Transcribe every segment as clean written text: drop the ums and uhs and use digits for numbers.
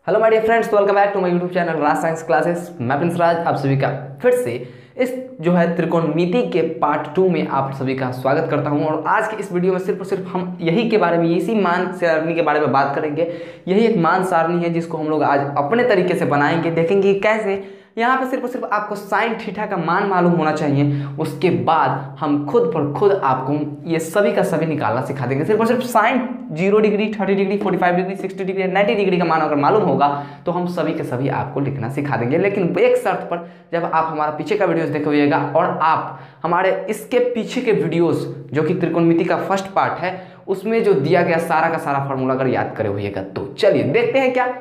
Hello my dear friends, welcome back to my YouTube channel Raj science classes. मैं Prince Raj आप सभी का फिर से इस जो है त्रिकोणमिति के पार्ट 2 में आप सभी का स्वागत करता हूं। और आज की इस वीडियो में सिर्फ और सिर्फ हम यही के बारे में, इसी मान सारणी के बारे में बात करेंगे। यही एक मान सारणी है जिसको हम लोग आज अपने तरीके से बनाएंगे, देखेंगे कैसे। यहाँ पे सिर्फ और सिर्फ आपको साइन थीटा का मान मालूम होना चाहिए, उसके बाद हम खुद पर खुद आपको ये सभी का सभी निकालना सिखा देंगे। सिर्फ और सिर्फ sine 0 degree, 30 degree, 45 degree, 60 degree, 90 degree का मान अगर मालूम होगा तो हम सभी के सभी आपको लिखना सिखा देंगे। लेकिन एक शर्त पर, जब आप हमारा पीछे का वीडियोस देखिएगा और आप हमारे इसके पीछे के वीडियोस जो कि त्रिकोणमिति का फर्स्ट पार्ट है उसमें जो दिया गया सारा का सारा फॉर्मूला अगर याद करे होइएगा तो चलिए देखते हैं। क्या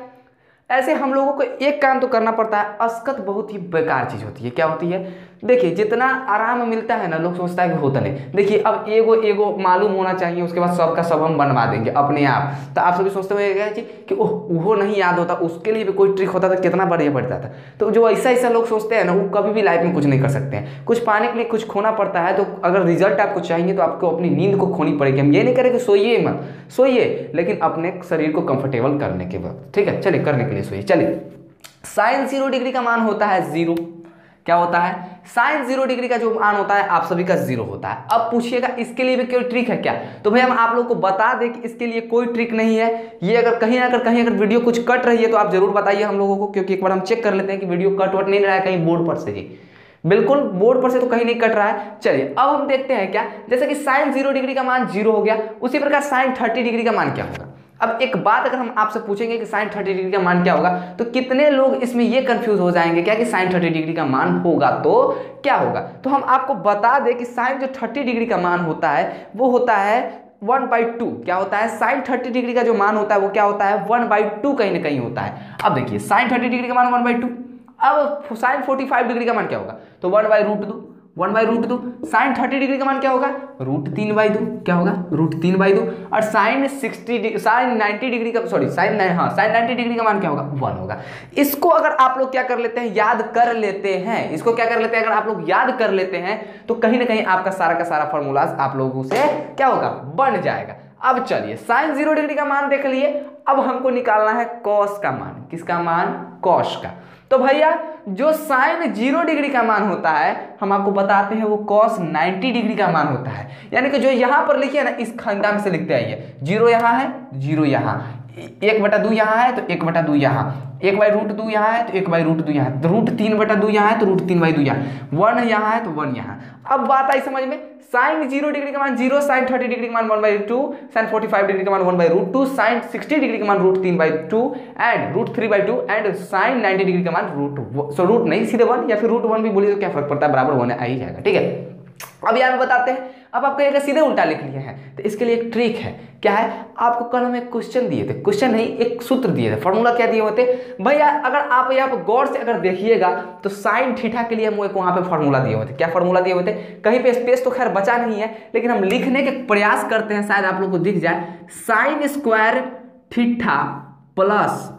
ऐसे हम लोगों को एक काम तो करना पड़ता है, असकत बहुत ही बेकार चीज होती है। क्या होती है? देखिए, जितना आराम मिलता है ना, लोग सोचता है कि होता नहीं। देखिए, अब एगो मालूम होना चाहिए, उसके बाद सबका सब हम बनवा देंगे अपने आप। तो आप सभी सोचते हुए कि ओह वो नहीं याद होता, उसके लिए भी कोई ट्रिक होता था, कितना बढ़िया पड़ता था। तो जो ऐसा लोग सोचते हैं ना, वो कभी भी लाइफ में कुछ नहीं कर सकते हैं। कुछ पाने के लिए कुछ खोना पड़ता है। तो अगर रिजल्ट आपको चाहिए तो आपको अपनी नींद को खोनी पड़ेगी। हम ये नहीं करें कि सोइए मत, सोइए, लेकिन अपने शरीर को कंफर्टेबल करने के वक्त, ठीक है, चलिए करने के लिए सोइए। चलिए, साइन 0 डिग्री का मान होता है 0। क्या होता है? साइन 0 डिग्री का जो मान होता है आप सभी का 0 होता है। अब पूछिएगा इसके लिए भी कोई ट्रिक है क्या? तो भाई हम आप लोगों को बता दें कि इसके लिए कोई ट्रिक नहीं है। ये अगर कहीं अगर वीडियो कुछ कट रही है तो आप जरूर बताइए हम लोगों को, क्योंकि एक बार हम चेक कर लेते हैं कि वीडियो कट वट नहीं रहा है कहीं बोर्ड पर से। जी बिल्कुल, बोर्ड पर से तो कहीं नहीं कट रहा है। चलिए अब हम देखते हैं क्या, जैसे कि साइन 0 डिग्री का मान 0 हो गया, उसी प्रकार साइन 30 डिग्री का मान क्या होगा। अब एक बात अगर हम आपसे पूछेंगे कि साइन 30 डिग्री का मान क्या होगा, तो कितने लोग इसमें ये कंफ्यूज हो जाएंगे क्या कि साइन 30 डिग्री का मान होगा तो क्या होगा। तो हम आपको बता दें कि साइन जो 30 डिग्री का मान होता है वो होता है 1/2। क्या होता है? साइन 30 डिग्री का जो मान होता है वो क्या होता है? 1/2 कहीं ना कहीं होता है। अब देखिए, साइन 30 डिग्री का मान 1/2। अब साइन 45 डिग्री का मान क्या होगा? तो 1/√2, 1/√2। साइन 30 डिग्री का मान क्या होगा? √3/2। क्या होगा? √3/2। और साइन 90 डिग्री का, सॉरी साइन 90 डिग्री का मान क्या होगा? 1 होगा। इसको अगर आप लोग क्या कर लेते हैं, याद कर लेते हैं, इसको क्या कर लेते हैं, अगर आप लोग याद कर लेते हैं तो कहीं ना कहीं आपका सारा का सारा फॉर्मूलाज आप लोगों से क्या होगा? बन जाएगा। अब चलिए, साइन 0 डिग्री का मान देख लिए। अब हमको निकालना है कॉस का मान। किसका मान? कॉस का। तो भैया जो साइन 0 डिग्री का मान होता है हम आपको बताते हैं वो कॉस 90 डिग्री का मान होता है। यानी कि जो यहां पर लिखे है ना, इस खंडा में से लिखते आइए। 0 यहां है, 0 यहां, 1/2 यहां है तो 1/2 यहां, 1/√2 यहां है तो 1/√2 यहां, √3/2 यहां है तो √3/2 यहां, 1 यहां है तो 1 यहां। अब बात आई समझ में। साइन 0 डिग्री का मान 0, साइन 30 डिग्री का मान 1/2, साइन 45 डिग्री का मान 1/√2, साइन 60 डिग्री का मान √3/2 एंड √3/2 एंड साइन 90 डिग्री का मान रूट नहीं सीधे 1 या फिर √1 भी बोलिए तो क्या फर्क पड़ता है, बराबर होने आ ही जाएगा। ठीक है, अब यहाँ बताते हैं। अब आप कहेंगे सीधे उल्टा लिख लिए हैं, तो इसके लिए एक ट्रिक है। क्या है? आपको कल हम एक क्वेश्चन दिए थे, क्वेश्चन नहीं एक सूत्र दिए थे, फॉर्मूला क्या दिए होते भैया, अगर आप यहाँ पर गौर से अगर देखिएगा तो साइन थीटा के लिए हम एक वहां पे फॉर्मूला दिए होते। क्या फॉर्मूला दिए होते? कहीं पे स्पेस तो खैर बचा नहीं है, लेकिन हम लिखने के प्रयास करते हैं, शायद आप लोग को दिख जाए। Sine square theta plus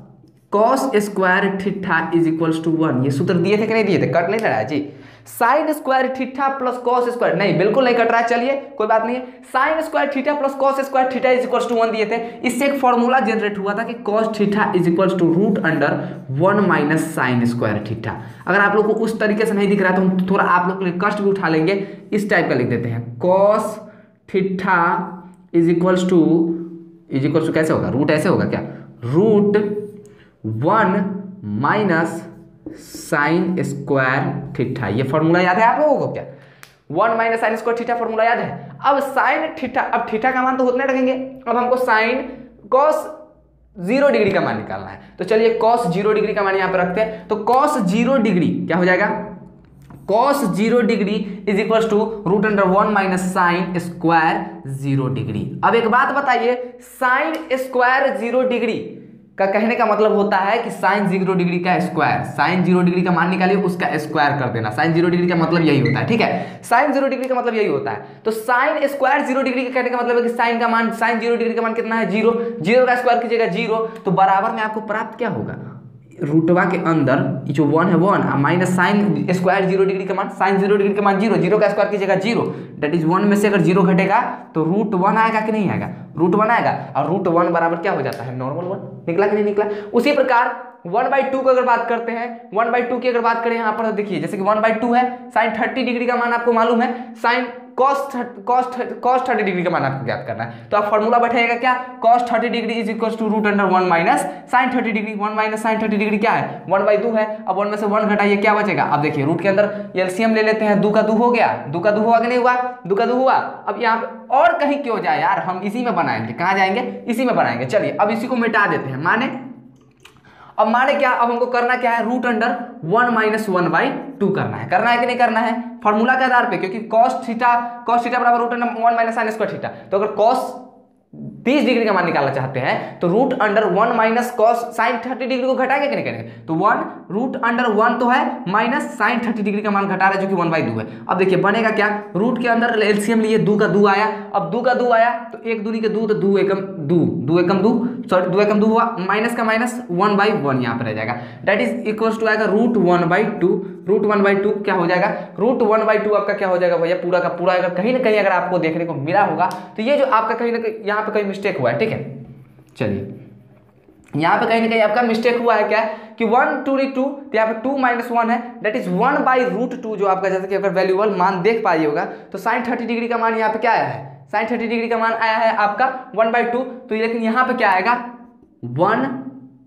cos square theta is equals to 1। ये सूत्र दिए थे कि नहीं दिए थे? कट नहीं रहा है जी। Sine square theta plus cos square, नहीं बिल्कुल नहीं कट रहा है, चलिए कोई बात नहीं है। Sine square theta plus cos square theta is equals to 1 दिए थे। इससे एक फॉर्मूला जनरेट हुआ था कि cos theta is equals to √1 - sine square theta. अगर आप लोग को उस तरीके से नहीं दिख रहा है तो हम थोड़ा आप लोग के लिए कष्ट भी उठा लेंगे, इस टाइप का लिख देते हैं। Cos theta is equals to कैसे होगा? रूट ऐसे होगा क्या? √1 - साइन स्क्वायर थीटा। ये फॉर्मूला याद है आप लोगों को क्या? 1 - साइन स्क्वायर थीटा फॉर्मूला याद है। अब साइन थीटा, अब थीटा का मान तो उतने रखेंगे। अब हमको साइन कॉस 0 डिग्री का मान निकालना है, तो चलिए कॉस 0 डिग्री का मान यहां पर रखते हैं। तो कॉस 0 डिग्री क्या हो जाएगा? Cos 0 degree is equal to √1 - sine square 0 degree. अब एक बात बताइए, साइन स्क्वायर 0 डिग्री का कहने का मतलब होता है कि साइन 0 डिग्री का स्क्वायर, साइन 0 डिग्री का मान निकालिए उसका स्क्वायर कर देना। साइन 0 डिग्री का मतलब यही होता है, ठीक है, साइन 0 डिग्री का मतलब यही होता है। तो साइन स्क्वायर 0 डिग्री का कहने का मतलब है कि साइन का मान, साइन 0 डिग्री का मान कितना है? 0। 0 का स्क्वायर कीजिएगा 0, तो बराबर में आपको प्राप्त क्या होगा? रूटवा के अंदर जो 1 है 1 माइनस साइन स्क्वायर 0 डिग्री का मान, साइन 0 डिग्री का मान 0, 0 का स्क्वायर कीजिएगा 0, डेट इज 1 में से अगर 0 घटेगा तो √1 आएगा कि नहीं आएगा, √1 आएगा। और √1 बराबर क्या हो जाता है, नॉर्मल 1। निकला कि नहीं निकला। उसी प्रकार 1/2 को अगर बात करते हैं, 1/2 की अगर बात करें यहाँ पर देखिए, जैसे कि 1/2 है, साइन 30 डिग्री का मान आपको मालूम है, साइन cos 30 डिग्री का मान आपको ज्ञात करना है। तो आप फॉर्मूला बैठेगा क्या, cos 30 degree is equal to √1 minus sine 30 degree. 1 minus sine 30 degree क्या है, 1/2 है। अब 1 में से 1 घटाइए, क्या बचेगा। अब देखिए रूट के अंदर एलसीएम ले लेते हैं, 2 का 2 हो गया, 2 का 2 हुआ कि नहीं हुआ, 2 का 2 हुआ। अब यहाँ पे और कहीं क्यों जाए यार, हम इसी में बनाएंगे। कहाँ जाएंगे, इसी में बनाएंगे। चलिए अब इसी को मिटा देते हैं। माने अब माने क्या, अब हमको करना क्या है, √1 माइनस 1/2 करना है। करना है कि नहीं करना है, फॉर्मूला के आधार पे, क्योंकि cos थीटा बराबर √1 माइनस साइन स्क्वायर थीटा। तो अगर cos 30 डिग्री का मान निकालना चाहते हैं तो √1 माइनस cos साइन 30 डिग्री को घटाएंगे कि नहीं करेंगे। तो 1 तो है माइनस साइन 30 डिग्री का मान घटा रहे जो कि 1/2 है। अब देखिए बनेगा क्या, रूट के अंदर एलसीएम लिए, 2 का 2 आया। अब 2 का 2 आया तो 1 दूनी के 2, तो 2 एकम 2, 2 एकम 2, सॉरी 2 एकम 2 हुआ, माइनस का माइनस 1/1 यहाँ पर रह जाएगा। दैट इज इक्वल टू आएगा √1/2। √1/2 क्या हो जाएगा, √1/2 आपका क्या हो जाएगा भैया, पूरा का पूरा। अगर कहीं ना कहीं अगर आपको देखने को मिला होगा तो ये जो आपका कहीं ना कहीं यहाँ पे कहीं मिस्टेक हुआ है, ठीक है। चलिए यहाँ पे कहीं ना कहीं आपका मिस्टेक हुआ है क्या कि 1 2 तो यहाँ पे 2 माइनस 1 है, दैट इज 1/√2 जो आपका, जैसे कि अगर वैल्यूबल मान देख पाइए होगा तो साइन 30 डिग्री का मान यहाँ पे क्या आया है, साइन 30 डिग्री का मान आया है आपका 1/2। तो लेकिन यहाँ पे क्या आएगा 1,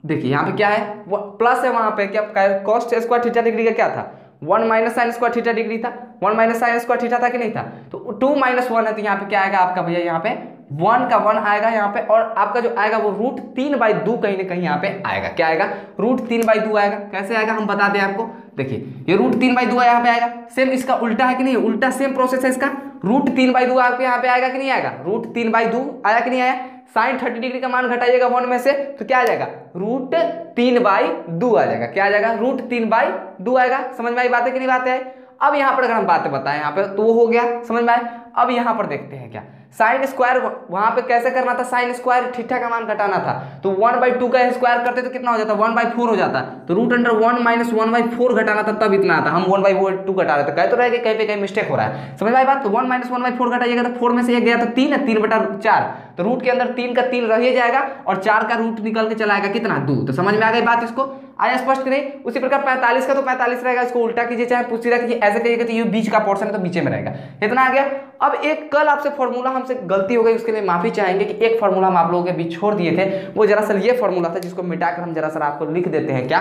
देखिए यहाँ पे क्या है प्लस है, वहां पे क्या cos स्क्वायर थीटा डिग्री का क्या था, 1 minus sign square theta degree था, 1 माइनस साइन स्क्वायर थीटा था कि नहीं था। तो 2 माइनस 1 है, तो यहाँ पे क्या आएगा आपका भैया, यहाँ पे 1 का 1 आएगा यहाँ पे, और आपका जो आएगा वो √3/2 कहीं ना कहीं यहाँ पे आएगा। क्या आएगा, √3/2 आएगा। कैसे आएगा हम बता दें आपको, देखिए ये √3/2 यहाँ पे आएगा। सेम इसका उल्टा है कि नहीं, उल्टा सेम प्रोसेस है इसका, √3/2 आपके यहाँ पे आएगा कि नहीं आएगा, √3/2 आया कि नहीं आया। साइन 30 डिग्री का मान घटाइएगा 1 में से तो क्या आ जाएगा, √3/2 आ जाएगा। क्या आ जाएगा, √3/2 आएगा। समझ में आई बात है कि नहीं बात है। अब यहाँ पर अगर हम बातें बताएं यहाँ पे तो वो हो गया, समझ में आए। अब यहाँ पर देखते हैं क्या, साइन स्क्वायर वहां पे कैसे करना था, साइन स्क्वायर थीटा का मान घटाना था। तो 1/2 का स्क्वायर करते तो कितना हो जाता, 1/4 हो जाता। तो √1 माइनस 1/4 घटाना था, तब इतना आता। हम 1/2 घटा रहे थे, कह तो रहे कि कहीं पे कहीं मिस्टेक हो रहा है। समझ में आई बात। तो 1 माइनस 1/4 घटाइएगा तो 4 में से 1 गया तो 3 है, 3/4। तो रूट के अंदर 3 का 3 रह ही जाएगा और 4 का रूट निकल के चला आएगा कितना, 2। तो समझ में आ गई बात, इसको आया स्पष्ट कि नहीं। उसी प्रकार 45 का तो 45 रहेगा, इसको उल्टा कीजिए चाहे सीधा कीजिए, ऐसे कहिएगा तो ये बीच का पोर्शन है तो बीचे में रहेगा। इतना आ गया। अब एक कल आपसे फॉर्मूला हमसे गलती हो गई, उसके लिए माफी चाहेंगे कि एक फॉर्मूला हम आप लोगों के बीच छोड़ दिए थे। वो जरा ये फॉर्मूला था जिसको मिटाकर हम जरा आपको लिख देते हैं। क्या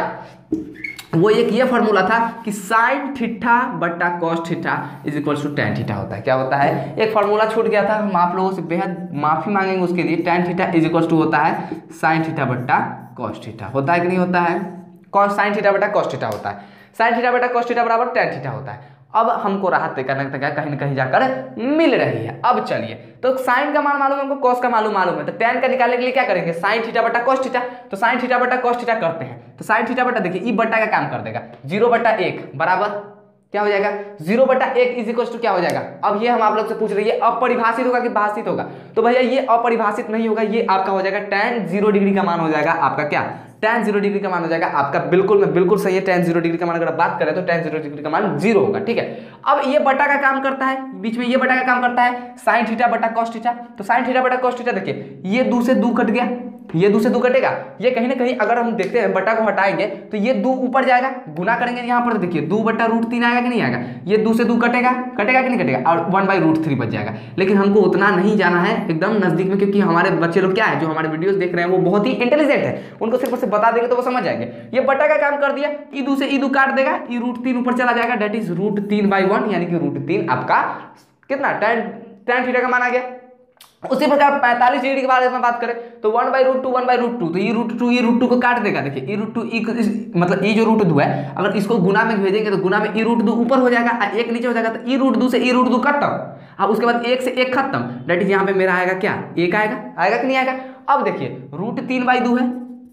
वो एक ये फॉर्मूला था कि साइन थीटा बट्टा cos theta is equal to tan theta होता है। क्या होता है, एक फॉर्मूला छूट गया था, हम आप लोगों से बेहद माफी मांगेंगे उसके लिए। Tan theta is equal to होता है साइन थीटा बट्टा कॉस थीटा, होता है कि नहीं होता है, साइन थीटा बटा कॉस थीटा होता है। साइन थीटा बटा कॉस थीटा बराबर टैन थीटा होता है। अब हमको राहत करने का कहीं ना कहीं जाकर मिल रही है। अब चलिए, तो साइन का मान मालूम है हमको, कॉस का मालूम है, तो टैन का निकालने के लिए क्या करेंगे, साइन थीटा बटा कॉस थीटा। तो साइन थीटा बटा कॉस थीटा करते हैं, तो साइन थीटा बटा देखिए ई बट्टा का काम कर देगा, 0/1 बराबर क्या हो जाएगा, 0/1 इज इक्वल टू क्या हो जाएगा। अब ये हम आप लोग से पूछ रहे हैं, ये अपरिभाषित होगा कि भाषित होगा। तो भैया ये अपरिभाषित नहीं होगा, ये आपका हो जाएगा tan 0 डिग्री का मान हो जाएगा आपका, क्या tan 0 डिग्री का मान हो जाएगा आपका। बिल्कुल में बिल्कुल सही है, tan 0 डिग्री का मान अगर बात करें तो tan 0 डिग्री का मान 0 होगा, ठीक है। अब ये बटा का काम करता है, बीच में ये बटा का काम करता है साइन थीटा बटा कॉस थीटा। तो साइन थीटा बटा कॉस थीटा देखिए, ये 2 से 2 कट गया, ये 2 से 2 कटेगा। ये कहीं ना कहीं अगर हम देखते हैं बटा को हटाएंगे तो ये 2 ऊपर जाएगा, गुना करेंगे यहाँ पर देखिए 2/√3 आएगा कि नहीं आएगा। ये 2 से 2 कटेगा, कटेगा कि नहीं कटेगा, और 1/√3 बच जाएगा। लेकिन हमको उतना नहीं जाना है एकदम नजदीक में, क्योंकि हमारे बच्चे लोग क्या है, जो हमारे वीडियोस देख रहे हैं वो बहुत ही इंटेलिजेंट है, उनको सिर्फ से बता देंगे तो वो समझ जाएंगे। ये बटा का काम कर दिया, ईदू से ईदू काट देगा, ई √3 ऊपर चला जाएगा, दैट इज √3/1, यानी कि √3 आपका कितना tan थीटा का मान आ गया। उसी प्रकार 45 डिग्री के बारे में बात करें तो 1/√2 1/√2, तो ये √2 को काट देगा। देखिए e√2 मतलब ये जो √2 है, अगर इसको गुना में भेजेंगे तो गुना में e√2 ऊपर हो जाएगा, 1 नीचे हो जाएगा, तो e√2 से e√2 खत्म। अब उसके बाद 1 से 1 खत्म, दैट इज यहाँ पे मेरा आएगा क्या, 1 आएगा, आएगा कि नहीं आएगा। अब देखिए √3/2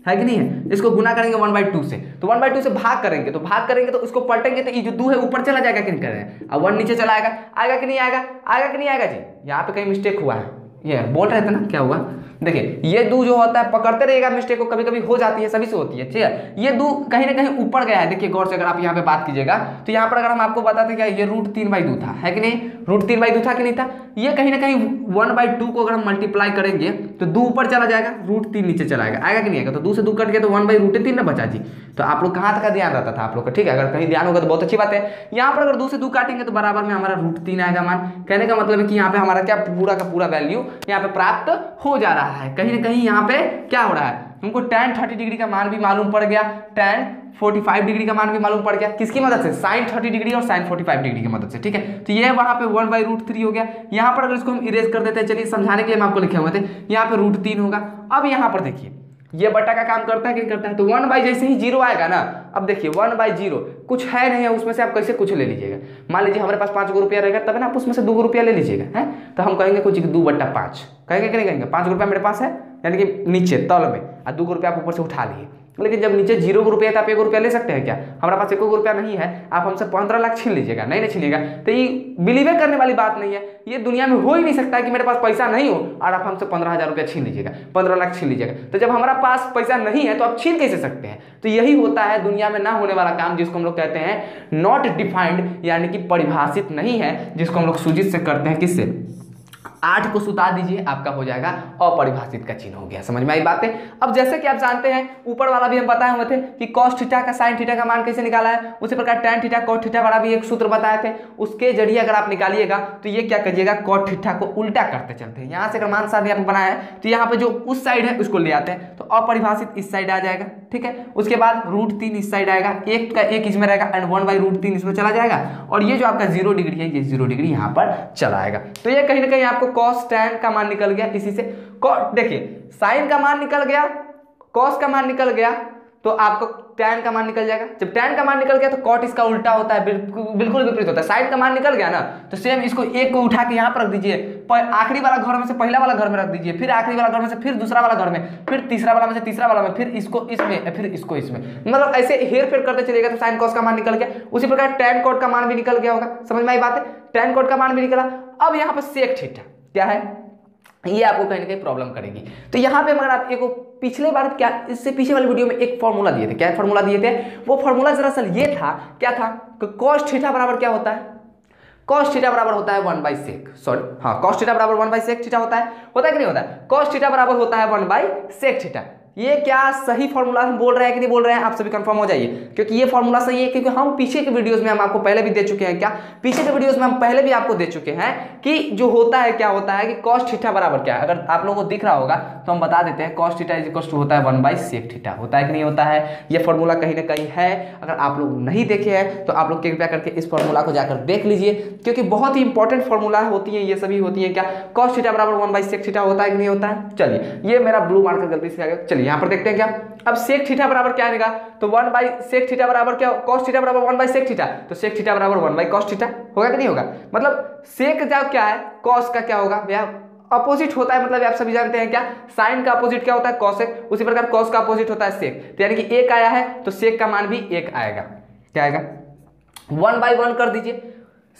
है कि नहीं है, इसको गुना करेंगे 1/2 से, तो 1/2 से भाग करेंगे तो इसको पलटेंगे तो ये जो 2 है ऊपर चला जाएगा कि नहीं करें, अब 1 नीचे चला आएगा, आएगा कि नहीं आएगा, आएगा कि नहीं आएगा जी। यहाँ पे कहीं मिस्टेक हुआ है, ये बोल रहे थे ना क्या हुआ, देखिए ये दू जो होता है पकड़ते रहिएगा मिस्टेक को, कभी कभी हो जाती है, सभी से होती है, ठीक है। ये दू कहीं ना कहीं ऊपर गया है, देखिए गौर से अगर आप यहाँ पे बात कीजिएगा तो यहाँ पर अगर हम आपको बताते क्या ये √3/2 था, है कि नहीं, √3/2 था कि नहीं था। ये कहीं ना कहीं 1/2 को अगर हम मल्टीप्लाई करेंगे तो 2 ऊपर चला जाएगा, √3 नीचे चला आएगा कि नहीं आएगा। तो 2 से 2 कट गया तो 1/√3 ना बचा जी। तो आप लोग कहाँ तक का ध्यान रहता था आप लोग का, ठीक है। अगर कहीं ध्यान होगा तो बहुत अच्छी बात है। यहाँ पर अगर 2 से 2 काटेंगे तो बराबर में हमारा √3 आएगा मान। कहने का मतलब है कि यहाँ पे हमारा क्या पूरा का पूरा वैल्यू यहाँ पे प्राप्त हो जा रहा है। कहीं ना कहीं यहाँ पे क्या हो रहा है, हमको tan 30 डिग्री का मान भी मालूम पड़ गया, tan 45 डिग्री का मान भी मालूम पड़ गया। किसकी मदद से, sin 30 डिग्री और sin 45 डिग्री की मदद से, ठीक है। तो ये वहां पे 1/√3 हो गया। यहाँ पर अगर इसको हम इरेज कर देते हैं, चलिए समझाने के लिए मैं आपको लिखे हुए थे, यहाँ पे √3 होगा। अब यहाँ पर देखिए ये बटा का काम करता है कि नहीं करता है। तो 1 जैसे ही 0 आएगा ना, अब देखिए 1/0 कुछ है नहीं है, उसमें से आप कैसे कुछ ले लीजिएगा। मान लीजिए हमारे पास 5 रुपया रहेगा, तब ना आप उसमें से 2 रुपया ले लीजिएगा, है। तो हम कहेंगे कुछ 2/5 कहेंगे कि नहीं कहेंगे। 5 रुपया मेरे पास है यानी कि नीचे तल में, और 2 रुपया आप ऊपर से उठा लिए। लेकिन जब नीचे 0 रुपया तो आप 1 रुपया ले सकते हैं क्या, हमारे पास 1 रुपया नहीं है, आप हमसे 15 लाख छीन लीजिएगा, नहीं छीनिएगा। तो ये बिलीव करने वाली बात नहीं है, ये दुनिया में हो ही नहीं सकता कि मेरे पास पैसा नहीं हो और आप हमसे 15,000 रुपया छीन लीजिएगा, 15 लाख छीन लीजिएगा। तो जब हमारा पास पैसा नहीं है तो आप छीन कैसे सकते हैं। तो यही होता है दुनिया में ना होने वाला काम, जिसको हम लोग कहते हैं नॉट डिफाइंड, यानी कि परिभाषित नहीं है, जिसको हम लोग सूचित से करते हैं, किससे, 8 को सुता दीजिए, आपका हो जाएगा अपरिभाषित का चिन्ह हो गया। समझ में आई बातें। अब जैसे कि आप जानते हैं ऊपर वाला भी हम बताए हुए थे कि cos थीटा का sin थीटा का मान कैसे निकाला है, उसी प्रकार tan थीटा cot थीटा वाला भी एक सूत्र बताए थे। उसके जरिए अगर आप निकालिएगा तो ये क्या करिएगा, cot थीटा को उल्टा करते चलते हैं। यहाँ से अगर मान साहब यहाँ बनाया है तो यहाँ पे जो उस साइड है उसको ले आते हैं, तो अपरिभाषित इस साइड आ जाएगा, ठीक है। उसके बाद √3 इस साइड आएगा, 1 का 1 इसमें रहेगा एंड 1/√3 इसमें चला जाएगा, और ये जो आपका 0 डिग्री है ये 0 डिग्री यहाँ पर चला आएगा। तो ये कहीं ना कहीं आपको cos tan का मान निकल गया। इसी से देखिए sin का मान निकल गया, cos का मान निकल गया, तो आपको tan का मान निकल जाएगा। जब tan का मान निकल गया तो cot इसका उल्टा होता है, बिल्कुल विपरीत होता है। sin का मान निकल गया ना, तो सेम इसको 1 को उठा के यहाँ पर रख दीजिए, आखिरी वाला घर में से पहला वाला घर में रख दीजिए, फिर आखिरी वाला घर में से फिर दूसरा वाला घर में, फिर तीसरा वाला में से तीसरा वाला में, फिर इसको इसमें, फिर इसको इसमें, मतलब ऐसे हेर फेर करते चलेगा। तो sin cos का मान निकल गया। उसी प्रकार tan cot का मान भी निकल गया होगा। समझ में आई बात है, tan cot का मान भी निकला। अब यहाँ पर sec थीटा क्या है, ये आपको कहीं ना कहीं प्रॉब्लम करेगी। तो यहाँ पे अगर आप एक पिछले बार क्या, इससे पीछे वाली वीडियो में एक फॉर्मूला दिए थे, क्या फॉर्मूला दिए थे, वो फॉर्मूला दरअसल ये था, क्या था, cos थीटा बराबर क्या होता है, cos थीटा बराबर होता है 1/sec, सॉरी हाँ, cos थीटा बराबर 1/sec थीटा होता है कि नहीं होता है। cos थीटा बराबर होता है 1/sec थीटा। ये क्या सही फॉर्मूला हम बोल रहे हैं कि नहीं बोल रहे हैं, आप सभी कंफर्म हो जाइए, क्योंकि ये फॉर्मूला सही है। क्योंकि हम पीछे के वीडियोस में हम आपको पहले भी दे चुके हैं, क्या पीछे के वीडियोस में हम पहले भी आपको दे चुके हैं कि जो होता है क्या होता है कि cos थीटा बराबर क्या है। अगर आप लोगों को दिख रहा होगा तो हम बता देते हैं, cos थीटा इज होता है 1/sec थीटा, होता है कि नहीं होता है। ये फॉर्मूला कहीं ना कहीं है, अगर आप लोग नहीं देखे हैं तो आप लोग कृपया करके इस फॉर्मूला को जाकर देख लीजिए, क्योंकि बहुत ही इंपॉर्टेंट फॉर्मूला होती है ये सभी होती है। क्या cos थीटा बराबर 1/sec थीटा होता है कि नहीं होता है। चलिए ये मेरा ब्लू मार्कर गलती से आ गया। चलिए यहाँ पर देखते हैं क्या, अब sec थीटा बराबर क्या आएगा, तो 1/sec थीटा बराबर क्या, cos थीटा बराबर 1/sec थीटा, तो sec थीटा बराबर 1/cos थीटा होगा कि नहीं होगा। मतलब sec का क्या है, cos का क्या होगा भैया, अपोजिट होता है। मतलब आप सभी जानते हैं क्या, sin का अपोजिट क्या होता है, cosec, उसी प्रकार cos का अपोजिट होता है sec। तो यानी कि 1 आया है तो sec का मान भी 1 आएगा। क्या आएगा, 1/1 कर दीजिए,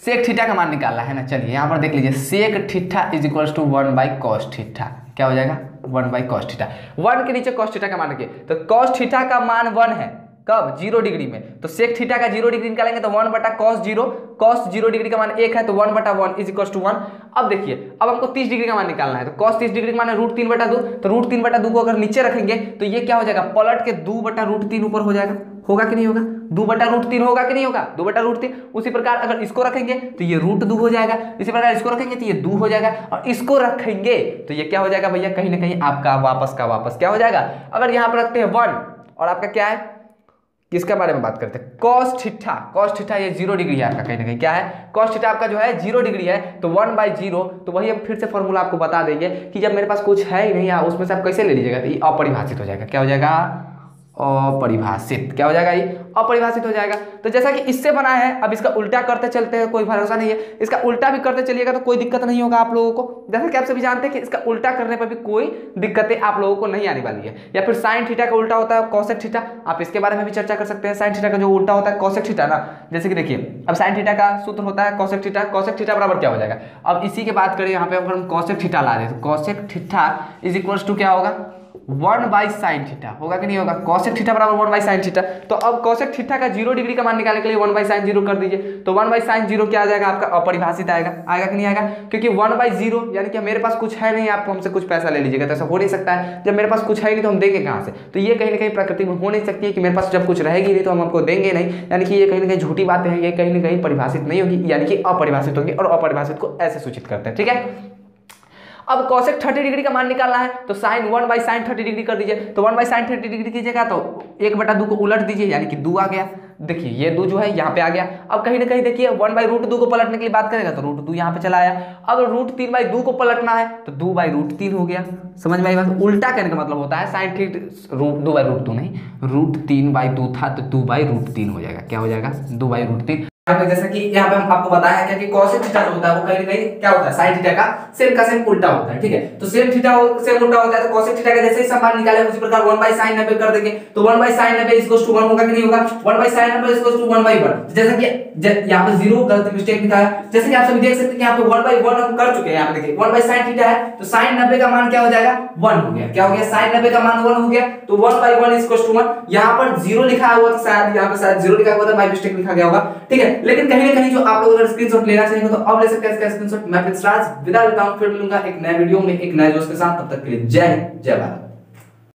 sec थीटा का मान निकालना है ना। चलिए यहाँ पर देख लीजिए, sec theta is equal to 1/cos theta, क्या हो जाएगा 1/cos थीटा। 1 के नीचे cos थीटा का मान रखिए, तो cos थीटा का मान 1 है, कब 0 डिग्री में, तो sec थीटा का 0 डिग्री निकालेंगे तो 1/cos 0, cos 0 डिग्री का मान 1 है तो 1/1 इज इक्वल टू 1। अब देखिए, अब हमको 30 डिग्री का मान निकालना है, तो cos 30 डिग्री का मान है √3/2, तो √3/2 को अगर नीचे रखेंगे तो ये क्या हो जाएगा, पलट के 2/√3 ऊपर हो जाएगा, होगा कि नहीं होगा, 2/√3 होगा कि नहीं होगा, 2/√3। उसी प्रकार अगर इसको रखेंगे तो ये √2 हो जाएगा, इसी प्रकार इसको रखेंगे तो ये 2 हो जाएगा, और इसको रखेंगे तो ये क्या हो जाएगा भैया, कहीं ना कहीं आपका वापस का वापस क्या हो जाएगा। अगर यहाँ पर रखते हैं 1 और आपका क्या है, किसके बारे में बात करते हैं, cos थीटा ये 0 डिग्री है आपका, कहीं ना कहीं क्या है, cos थीटा आपका जो है 0 डिग्री है, तो 1/0, तो वही हम फिर से फॉर्मूला आपको बता देंगे कि जब मेरे पास कुछ है ही नहीं, उसमें से आप कैसे ले लीजिएगा, तो ये अपरिभाषित हो जाएगा। क्या हो जाएगा, अपरिभाषित। क्या हो जाएगा ये? अपरिभाषित हो जाएगा। तो जैसा कि इससे बना है, अब इसका उल्टा करते चलते हैं, कोई भरोसा नहीं है, इसका उल्टा भी करते चलिएगा तो कोई दिक्कत नहीं होगा आप लोगों को। जैसा कि आप सभी जानते हैं कि इसका उल्टा करने पर भी कोई दिक्कतें आप लोगों को नहीं आने वाली है। या फिर साइन थीटा का उल्टा होता है कोसेक थीटा, आप इसके बारे में भी चर्चा कर सकते हैं। साइन थीटा का जो उल्टा होता है कोसेक थीटा ना, जैसे कि देखिए अब साइन थीटा का सूत्र होता है कोसेक थीटा। कोसेक थीटा बराबर क्या हो जाएगा? अब इसी की बात करें यहाँ पे, अगर हम कोसेक थीटा ला दें तो cosec theta is equals to क्या होगा? 1/sin थीटा होगा कि नहीं होगा? कोसेक थीटा बराबर 1/sin थीटा। तो अब कोसेक थीटा का 0 डिग्री का मान निकालने के लिए 1/sin 0 कर दीजिए, तो 1/sin 0 क्या आ जाएगा आपका? अपरिभाषित आएगा। आएगा कि नहीं आएगा? क्योंकि 1/0 यानी कि मेरे पास कुछ है नहीं, आप हमसे कुछ पैसा ले लीजिएगा, तो ऐसा हो नहीं सकता है। जब मेरे पास कुछ है नहीं तो हम देंगे कहाँ से? तो ये कहीं ना कहीं प्रकृति में हो नहीं सकती है कि मेरे पास जब कुछ रहेगी नहीं तो हम आपको देंगे नहीं, यानी कि ये कहीं ना कहीं झूठी बातें हैं, ये कहीं ना कहीं परिभाषित नहीं होगी, यानी कि अपरिभाषित होगी। और अपरिभाषित को ऐसे सूचित करते हैं, ठीक है। अब कोसेक 30 डिग्री का मान निकालना है तो साइन 1/sin 30 डिग्री कर दीजिए। तो 1/sin 30 डिग्री कीजिएगा तो 1/2 को उलट दीजिए, यानी कि 2 आ गया। देखिए ये 2 जो है यहाँ पे आ गया। अब कहीं ना कहीं देखिए 1/√2 को पलटने के लिए बात करेगा तो √2 यहाँ पे चला आया। अब √3/2 को पलटना है तो 2/√3 हो गया। समझ में आई बात? उल्टा कहने का मतलब होता है साइन थीटा 2/√2 नहीं, √3/2 था तो 2/√3 हो जाएगा। क्या हो जाएगा? 2/√3। जैसा कि यहाँ पे हम आपको बताया है कि कोसेक थीटा जो होता है वो कहीं ना कहीं क्या होता है? साइन थीटा का सेम उल्टा होता है, ठीक है। तो सेम उल्टा होता है तो कोसेक थीटा का जैसे ही समान निकाले उसी प्रकार 1/sin 90 कर देंगे तो 1/sin 90 इक्वल्स टू 1 होगा कि नहीं होगा? 1/sin 90 equals to 1/1। जैसा कि यहाँ पे 0 गलती मिस्टेक लिखा है, जैसे कि आप सभी देख सकते हैं कि यहाँ पे 1/1 हम कर चुके हैं। यहाँ पे देखिए 1/sin थीटा है तो sin 90 का मान क्या हो जाएगा? 1 हो गया। क्या हो गया? sin 90 का मान 1 हो गया तो 1/1 इक्वल्स टू 1। यहाँ पर 0 लिखा हुआ था, शायद यहाँ पे शायद 0 लिखा हुआ था, बाय मिस्टेक लिखा गया होगा, ठीक है। लेकिन कहीं ना कहीं जो आप लोग अगर स्क्रीनशॉट लेना चाहेंगे तो अब ले सकते हैं इसका स्क्रीनशॉट। मैं प्रिंस राज विदा लेता हूं, फिर मिलूंगा एक नए वीडियो में एक नए दोस्त के साथ। तब तक के लिए जय हिंद, जय भारत।